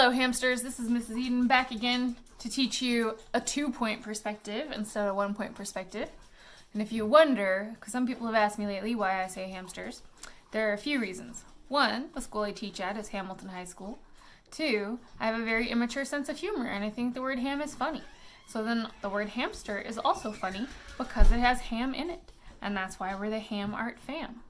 Hello hamsters, this is Mrs. Eden back again to teach you a 2-point perspective instead of 1-point perspective. And if you wonder, because some people have asked me lately why I say hamsters, there are a few reasons. 1, the school I teach at is Hamilton High School. 2, I have a very immature sense of humor and I think the word ham is funny. So then the word hamster is also funny because it has ham in it. And that's why we're the Ham Art fam.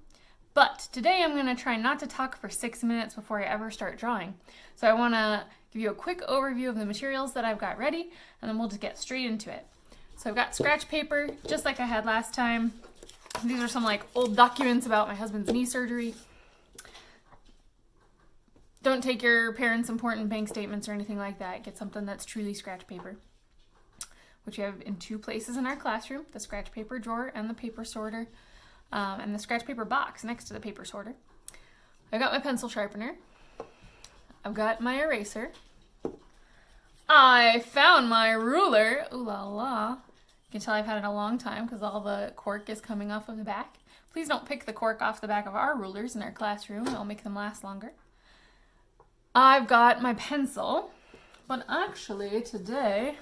But today I'm going to try not to talk for 6 minutes before I ever start drawing. So I want to give you a quick overview of the materials that I've got ready, and then we'll just get straight into it. So I've got scratch paper, just like I had last time. These are some old documents about my husband's knee surgery. Don't take your parents' important bank statements or anything like that. Get something that's truly scratch paper, which we have in 2 places in our classroom, the scratch paper drawer and the paper sorter. And the scratch paper box next to the paper sorter. I've got my pencil sharpener. I've got my eraser. I found my ruler. Ooh la la. You can tell I've had it a long time because all the cork is coming off of the back. Please don't pick the cork off the back of our rulers in our classroom. It'll make them last longer. I've got my pencil. But actually today...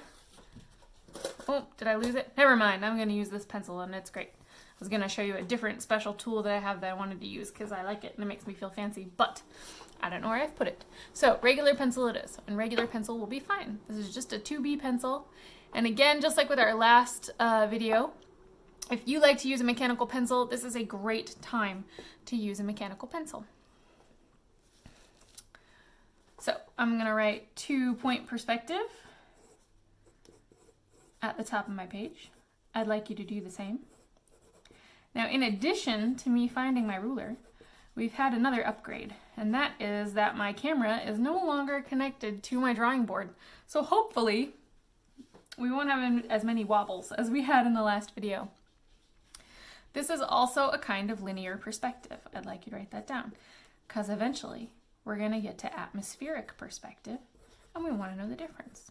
Oh, did I lose it? Never mind. I'm going to use this pencil and it's great. I was going to show you a different special tool that I have that I wanted to use because I like it and it makes me feel fancy, but I don't know where I've put it. So regular pencil it is, and regular pencil will be fine. This is just a 2B pencil. And again, just like with our last video, if you like to use a mechanical pencil, this is a great time to use a mechanical pencil. So I'm going to write 2-point perspective at the top of my page. I'd like you to do the same. Now, in addition to me finding my ruler, we've had another upgrade, and that is that my camera is no longer connected to my drawing board. So hopefully, we won't have as many wobbles as we had in the last video. This is also a kind of linear perspective. I'd like you to write that down, because eventually, we're going to get to atmospheric perspective, and we want to know the difference.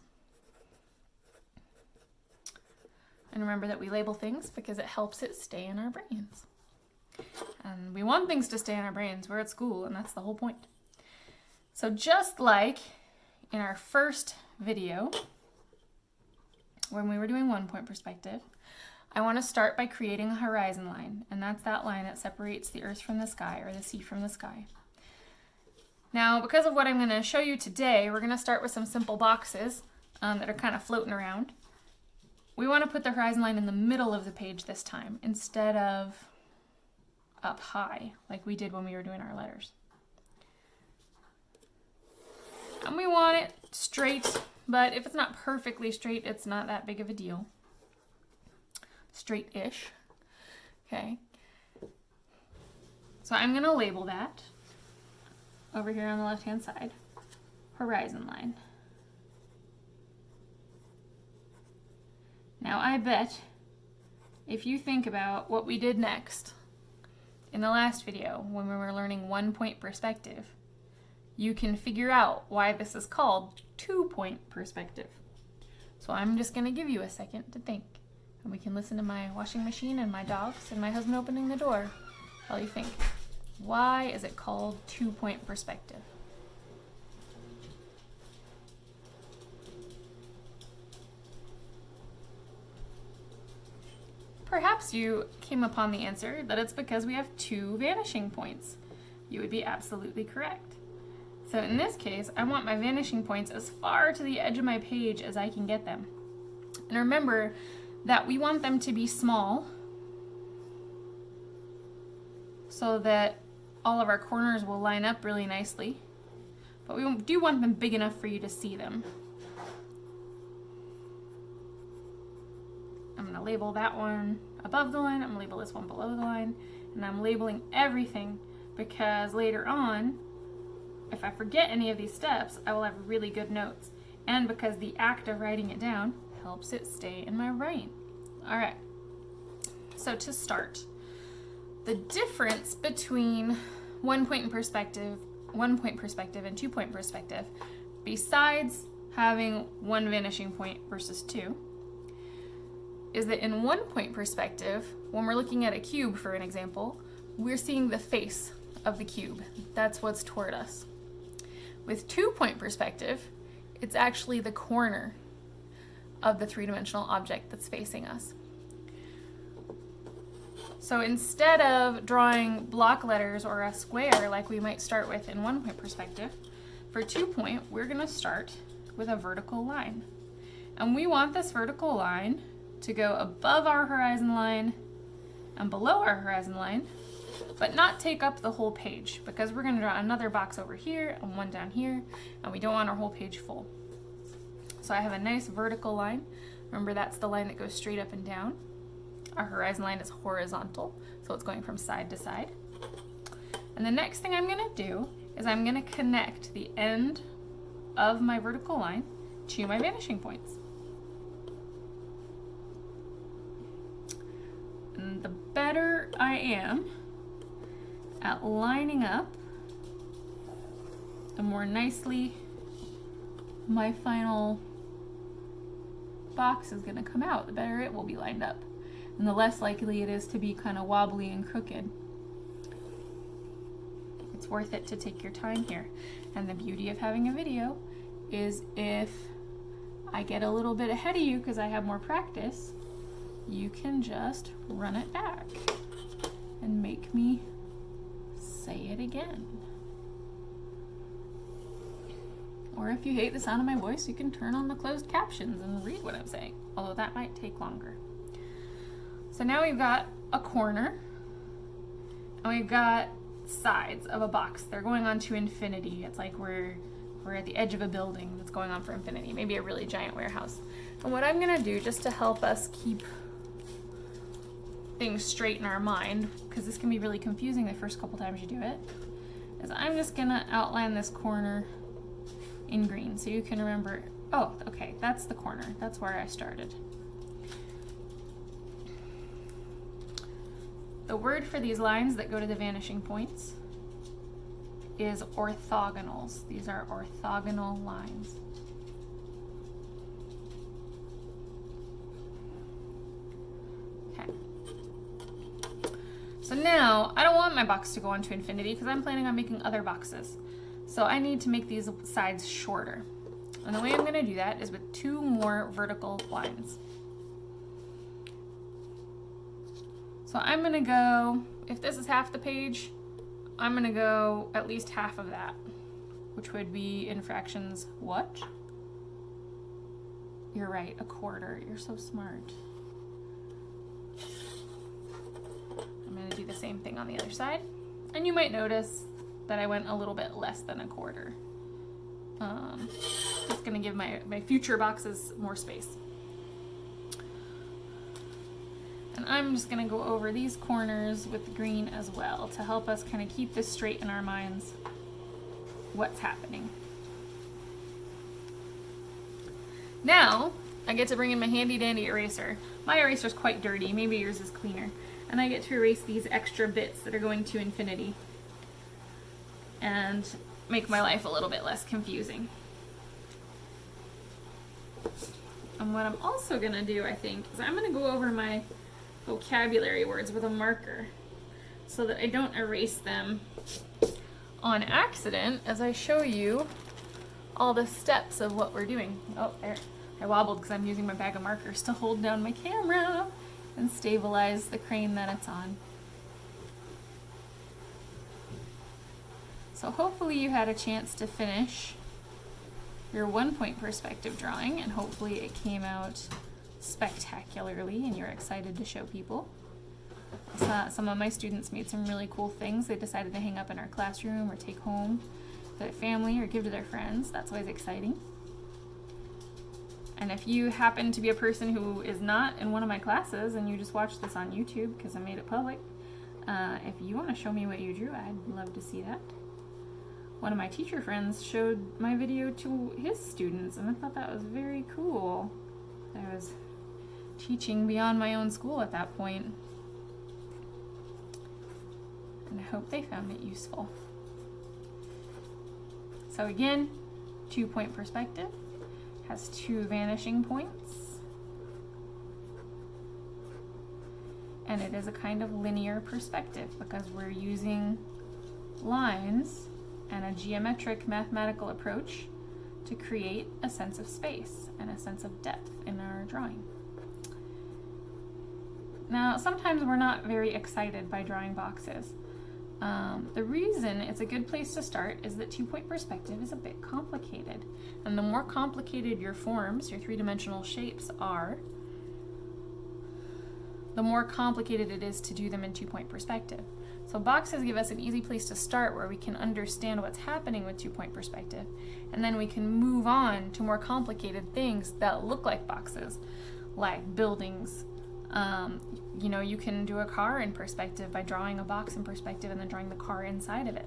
And remember that we label things because it helps it stay in our brains. And we want things to stay in our brains. We're at school, and that's the whole point. So just like in our first video, when we were doing 1-point perspective, I want to start by creating a horizon line. And that's that line that separates the earth from the sky, or the sea from the sky. Now, because of what I'm going to show you today, we're going to start with some simple boxes that are kind of floating around. We want to put the horizon line in the middle of the page this time, instead of up high, like we did when we were doing our letters. And we want it straight, but if it's not perfectly straight, it's not that big of a deal. Straight-ish. Okay. So I'm going to label that over here on the left-hand side, horizon line. Now I bet if you think about what we did next in the last video when we were learning 1-point perspective, you can figure out why this is called 2-point perspective. So I'm just going to give you a second to think, and we can listen to my washing machine and my dogs and my husband opening the door while you think. Why is it called 2-point perspective? Perhaps you came upon the answer that it's because we have 2 vanishing points. You would be absolutely correct. So in this case, I want my vanishing points as far to the edge of my page as I can get them. And remember that we want them to be small so that all of our corners will line up really nicely. But we do want them big enough for you to see them. I'm going to label that one above the line, I'm going to label this one below the line, and I'm labeling everything because later on, if I forget any of these steps, I will have really good notes. And because the act of writing it down helps it stay in my brain. Alright, so to start, the difference between 1-point perspective and 2-point perspective, besides having 1 vanishing point versus 2, is that in 1-point perspective, when we're looking at a cube, for an example, we're seeing the face of the cube. That's what's toward us. With 2-point perspective, it's actually the corner of the three-dimensional object that's facing us. So instead of drawing block letters or a square like we might start with in 1-point perspective, for 2-point, we're going to start with a vertical line. And we want this vertical line to go above our horizon line and below our horizon line, but not take up the whole page, because we're going to draw another box over here and one down here, and we don't want our whole page full. So I have a nice vertical line. Remember, that's the line that goes straight up and down. Our horizon line is horizontal, so it's going from side to side. And the next thing I'm going to do is I'm going to connect the end of my vertical line to my vanishing points. And the better I am at lining up, the more nicely my final box is going to come out, the better it will be lined up. And the less likely it is to be kind of wobbly and crooked. It's worth it to take your time here. And the beauty of having a video is if I get a little bit ahead of you because I have more practice, you can just run it back and make me say it again. Or if you hate the sound of my voice, you can turn on the closed captions and read what I'm saying, although that might take longer. So now we've got a corner, and we've got sides of a box. They're going on to infinity. It's like we're at the edge of a building that's going on for infinity, maybe a really giant warehouse. And what I'm gonna do, just to help us keep things straight in our mind, because this can be really confusing the first couple times you do it, is I'm just gonna outline this corner in green so you can remember, oh, okay, that's the corner. That's where I started. The word for these lines that go to the vanishing points is orthogonals. These are orthogonal lines. Okay. So now, I don't want my box to go on to infinity because I'm planning on making other boxes. So I need to make these sides shorter. And the way I'm going to do that is with 2 more vertical lines. So I'm going to go, if this is half the page, I'm going to go at least half of that, which would be in fractions what? You're right, a quarter. You're so smart. I'm going to do the same thing on the other side. And you might notice that I went a little bit less than a quarter. Just going to give my future boxes more space. And I'm just going to go over these corners with green as well to help us kind of keep this straight in our minds, what's happening. Now, I get to bring in my handy dandy eraser. My eraser's quite dirty, maybe yours is cleaner. And I get to erase these extra bits that are going to infinity and make my life a little bit less confusing. And what I'm also going to do, I think, is I'm going to go over my vocabulary words with a marker so that I don't erase them on accident as I show you all the steps of what we're doing. Oh, there. I wobbled because I'm using my bag of markers to hold down my camera and stabilize the crane that it's on. So hopefully you had a chance to finish your 1-point perspective drawing, and hopefully it came out spectacularly and you're excited to show people. Some of my students made some really cool things they decided to hang up in our classroom or take home to their family or give to their friends. That's always exciting. And if you happen to be a person who is not in one of my classes and you just watch this on YouTube because I made it public, if you want to show me what you drew, I'd love to see that. One of my teacher friends showed my video to his students and I thought that was very cool. I was teaching beyond my own school at that point. And I hope they found it useful. So again, 2-point perspective has 2 vanishing points. And it is a kind of linear perspective because we're using lines and a geometric mathematical approach to create a sense of space and a sense of depth in our drawing. Now, sometimes we're not very excited by drawing boxes. The reason it's a good place to start is that two-point perspective is a bit complicated. And the more complicated your forms, your three-dimensional shapes are, the more complicated it is to do them in two-point perspective. So boxes give us an easy place to start where we can understand what's happening with two-point perspective, and then we can move on to more complicated things that look like boxes, like buildings. You can do a car in perspective by drawing a box in perspective and then drawing the car inside of it.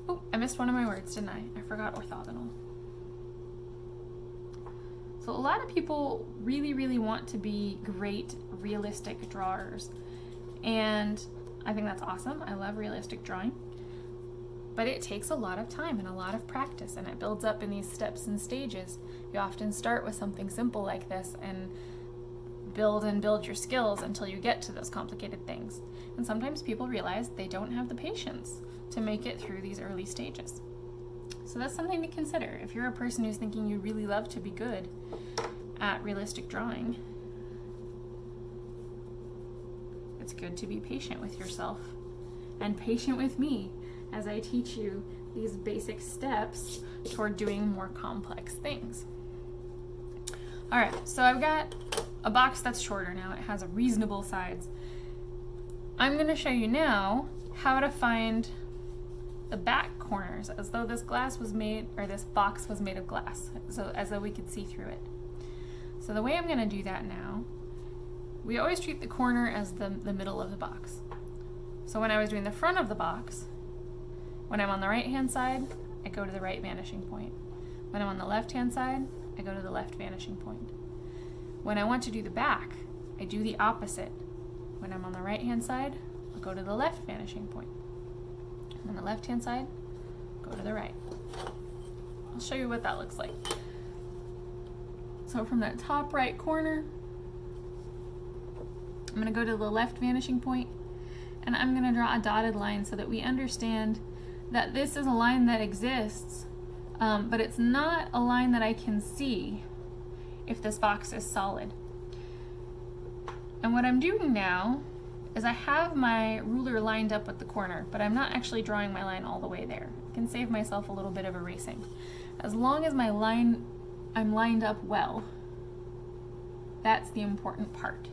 Oh, I missed one of my words, didn't I? I forgot orthogonal. So a lot of people really, really want to be great, realistic drawers. And I think that's awesome. I love realistic drawing. But it takes a lot of time and a lot of practice, and it builds up in these steps and stages. You often start with something simple like this and build your skills until you get to those complicated things. And sometimes people realize they don't have the patience to make it through these early stages. So that's something to consider. If you're a person who's thinking you really love to be good at realistic drawing, it's good to be patient with yourself and patient with me as I teach you these basic steps toward doing more complex things. All right, so I've got a box that's shorter now. It has a reasonable size. I'm going to show you now how to find the back corners as though this box was made of glass, so as though we could see through it. So the way I'm going to do that now, we always treat the corner as the middle of the box. So when I was doing the front of the box, when I'm on the right hand side, I go to the right vanishing point. When I'm on the left hand side, I go to the left vanishing point. When I want to do the back, I do the opposite. When I'm on the right hand side, I'll go to the left vanishing point. On the left hand side, go to the right. I'll show you what that looks like. So from that top right corner, I'm going to go to the left vanishing point, and I'm going to draw a dotted line so that we understand that this is a line that exists, but it's not a line that I can see if this box is solid. And what I'm doing now is I have my ruler lined up with the corner, but I'm not actually drawing my line all the way there. I can save myself a little bit of erasing. As long as I'm lined up well, that's the important part.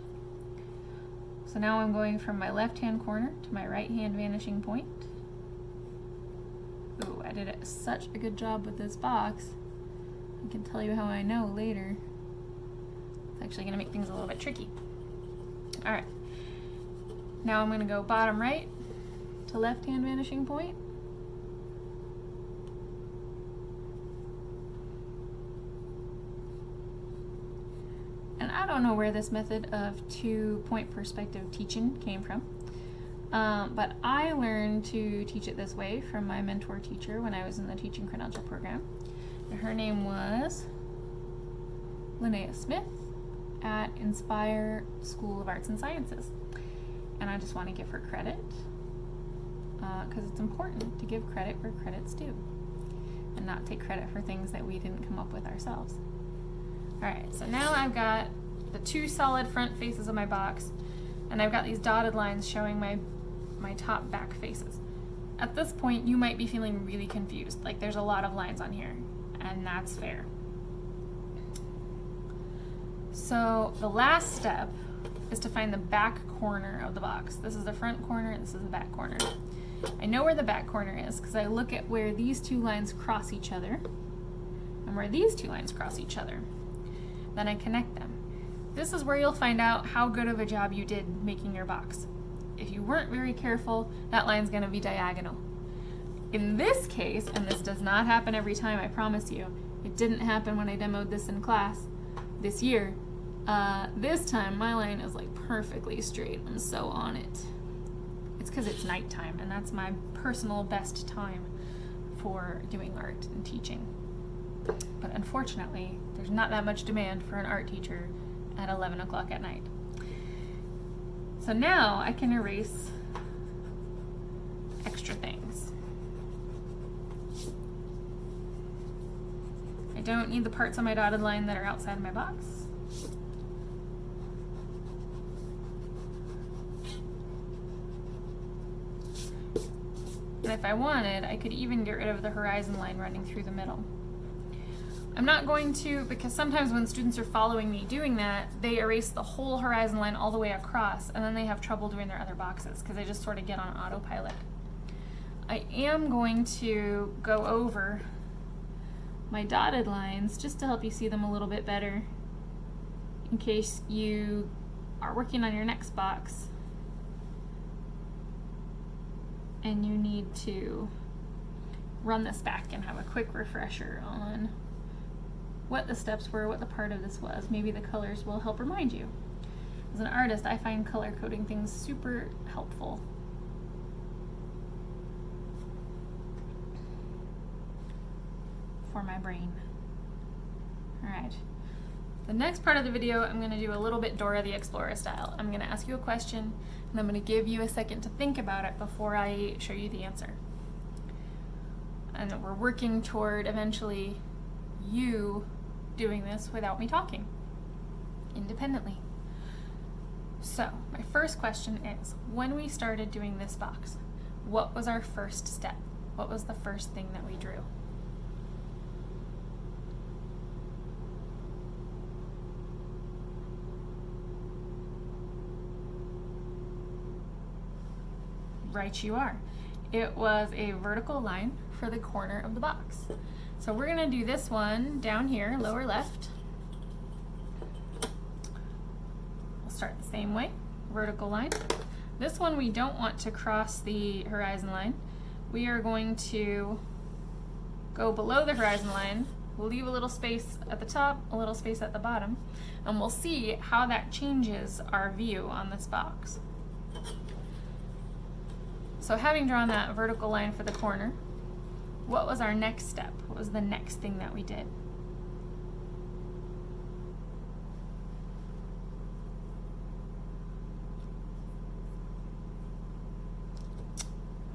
So now I'm going from my left-hand corner to my right-hand vanishing point. Ooh, I did such a good job with this box. I can tell you how I know later. It's actually going to make things a little bit tricky. All right. Now I'm going to go bottom right to left-hand vanishing point. And I don't know where this method of two-point perspective teaching came from, but I learned to teach it this way from my mentor teacher when I was in the teaching credential program. Her name was Linnea Smith at Inspire School of Arts and Sciences. And I just want to give her credit because it's important to give credit where credit's due and not take credit for things that we didn't come up with ourselves. All right, so now I've got the two solid front faces of my box, and I've got these dotted lines showing my top back faces. At this point, you might be feeling really confused, like there's a lot of lines on here, and that's fair. So the last step is to find the back corner of the box. This is the front corner, this is the back corner. I know where the back corner is because I look at where these two lines cross each other and where these two lines cross each other. Then I connect them. This is where you'll find out how good of a job you did making your box. If you weren't very careful, that line's going to be diagonal. In this case, and this does not happen every time, I promise you, it didn't happen when I demoed this in class this year. This time my line is like perfectly straight. I'm so on it. It's because it's nighttime, and that's my personal best time for doing art and teaching. But unfortunately, there's not that much demand for an art teacher at 11 o'clock at night. So now I can erase extra things. don't need the parts on my dotted line that are outside of my box. And if I wanted, I could even get rid of the horizon line running through the middle. I'm not going to, because sometimes when students are following me doing that, they erase the whole horizon line all the way across, and then they have trouble doing their other boxes because they just sort of get on autopilot. I am going to go over my dotted lines just to help you see them a little bit better in case you are working on your next box and you need to run this back and have a quick refresher on what the steps were, what the part of this was. Maybe the colors will help remind you. As an artist, I find color coding things super helpful. For my brain. Alright. The next part of the video, I'm going to do a little bit Dora the Explorer style. I'm going to ask you a question, and I'm going to give you a second to think about it before I show you the answer. And we're working toward eventually you doing this without me talking, independently. So, my first question is, when we started doing this box, what was our first step? What was the first thing that we drew? Right you are. It was a vertical line for the corner of the box. So we're going to do this one down here, lower left. We'll start the same way, vertical line. This one we don't want to cross the horizon line. We are going to go below the horizon line, we'll leave a little space at the top, a little space at the bottom, and we'll see how that changes our view on this box. So having drawn that vertical line for the corner, what was our next step? What was the next thing that we did?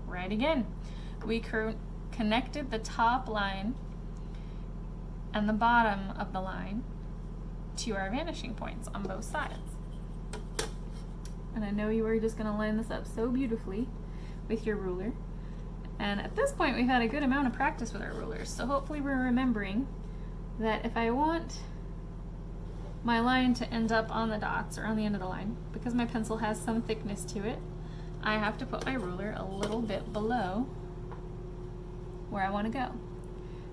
Right again. We connected the top line and the bottom of the line to our vanishing points on both sides. And I know you were just going to line this up so beautifully with your ruler. And at this point we've had a good amount of practice with our rulers, so hopefully we're remembering that if I want my line to end up on the dots or on the end of the line, because my pencil has some thickness to it, I have to put my ruler a little bit below where I want to go.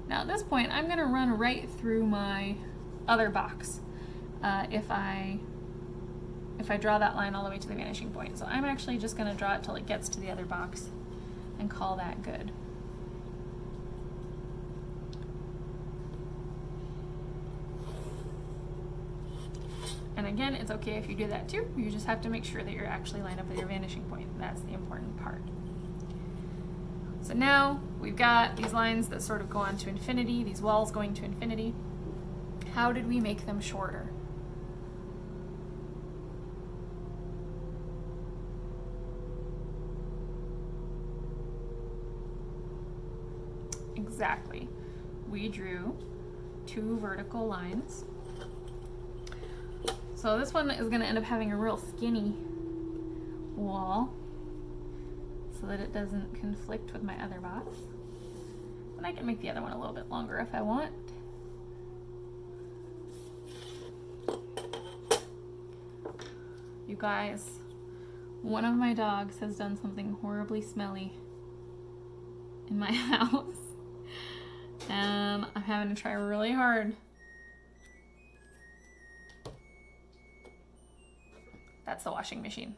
Now at this point I'm going to run right through my other box if I draw that line all the way to the vanishing point. So I'm actually just going to draw it till it gets to the other box and call that good. And again, it's okay if you do that too. You just have to make sure that you're actually lined up with your vanishing point. That's the important part. So now we've got these lines that sort of go on to infinity, these walls going to infinity. How did we make them shorter? Exactly. We drew two vertical lines. So this one is going to end up having a real skinny wall so that it doesn't conflict with my other box. And I can make the other one a little bit longer if I want. You guys, one of my dogs has done something horribly smelly in my house. And I'm having to try really hard. That's the washing machine.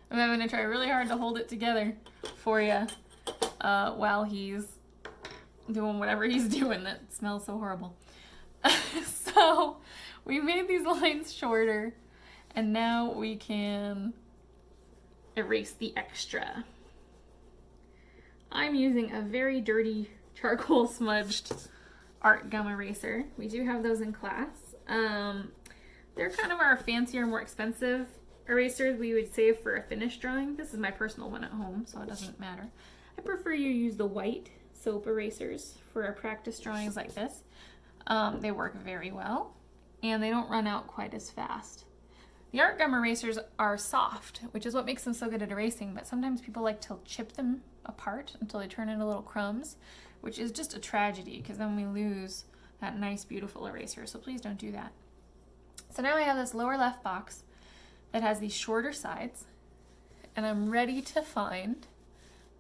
I'm having to try really hard to hold it together for you while he's doing whatever he's doing that smells so horrible. So we made these lines shorter, and now we can erase the extra. I'm using a very dirty charcoal smudged art gum eraser. We do have those in class. They're kind of our fancier, more expensive erasers we would save for a finished drawing. This is my personal one at home, so it doesn't matter. I prefer you use the white soap erasers for practice drawings like this. They work very well, and they don't run out quite as fast. The art gum erasers are soft, which is what makes them so good at erasing, but sometimes people like to chip them apart until they turn into little crumbs, which is just a tragedy because then we lose that nice, beautiful eraser. So please don't do that. So now I have this lower left box that has these shorter sides, and I'm ready to find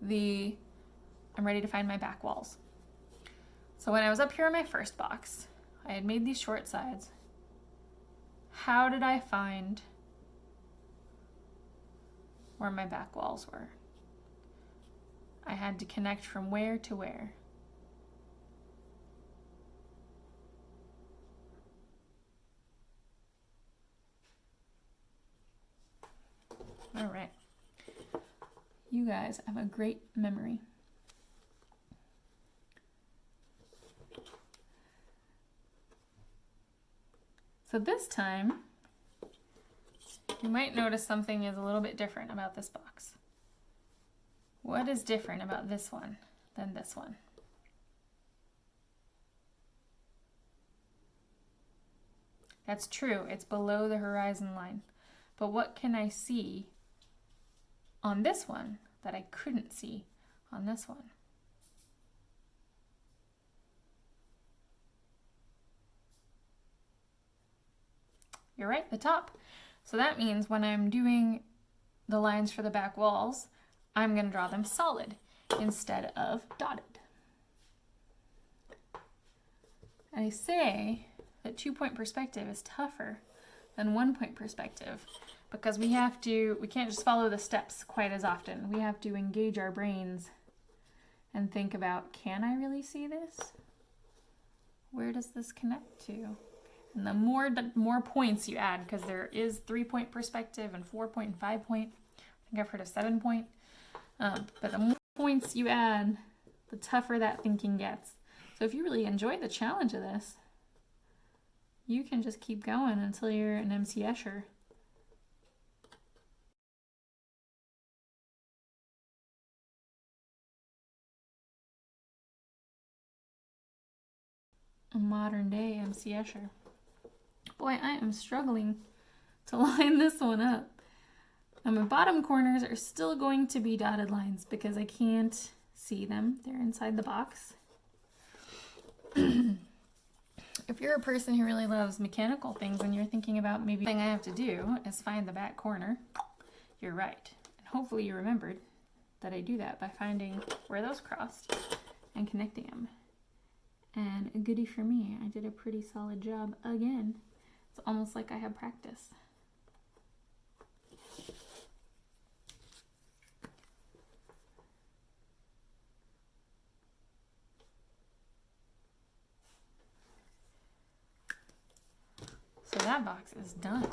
my back walls. So when I was up here in my first box, I had made these short sides. How did I find where my back walls were? I had to connect from where to where. All right. You guys have a great memory. So this time, you might notice something is a little bit different about this box. What is different about this one than this one? That's true, it's below the horizon line. But what can I see on this one that I couldn't see on this one? You're right, the top. So that means when I'm doing the lines for the back walls, I'm going to draw them solid instead of dotted. I say that 2-point perspective is tougher than 1-point perspective because we can't just follow the steps quite as often. We have to engage our brains and think about, can I really see this? Where does this connect to? And the more points you add, because there is 3-point perspective and 4-point and 5-point. I think I've heard of 7-point. But the more points you add, the tougher that thinking gets. So if you really enjoy the challenge of this, you can just keep going until you're an MC Escher. A modern day MC Escher. Boy, I am struggling to line this one up. Now my bottom corners are still going to be dotted lines because I can't see them. They're inside the box. If you're a person who really loves mechanical things and you're thinking about maybe the thing I have to do is find the back corner, you're right. And hopefully you remembered that I do that by finding where those crossed and connecting them. And goody for me, I did a pretty solid job again. It's almost like I have practice. So that box is done.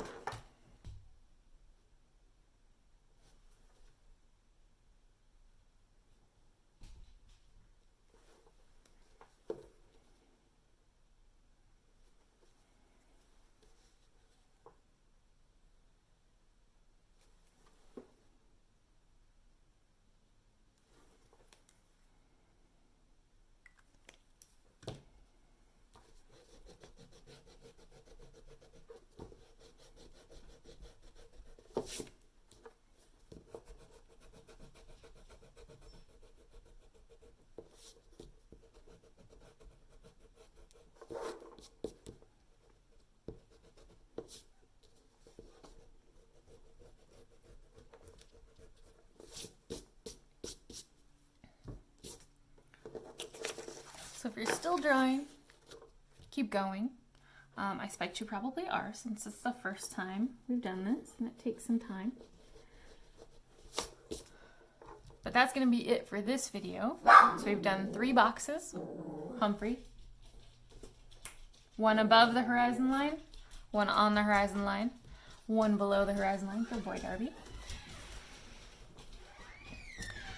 So if you're still drawing, keep going. I suspect you probably are, since it's the first time we've done this and it takes some time. But that's going to be it for this video. So we've done 3 boxes, Humphrey, 1 above the horizon line, 1 on the horizon line, 1 below the horizon line for Boy Darby.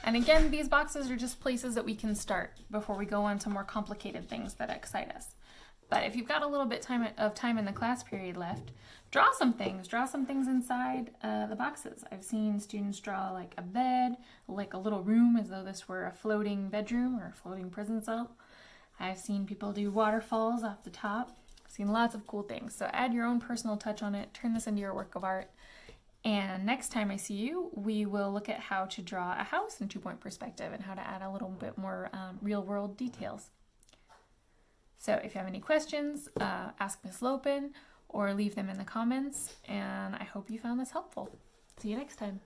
And again, these boxes are just places that we can start before we go on to more complicated things that excite us. But if you've got a little bit of time in the class period left, draw some things. Draw some things inside the boxes. I've seen students draw like a bed, like a little room as though this were a floating bedroom or a floating prison cell. I've seen people do waterfalls off the top. I've seen lots of cool things. So add your own personal touch on it. Turn this into your work of art. And next time I see you, we will look at how to draw a house in 2-point perspective and how to add a little bit more real world details. So if you have any questions, ask Miss Lopin or leave them in the comments. And I hope you found this helpful. See you next time.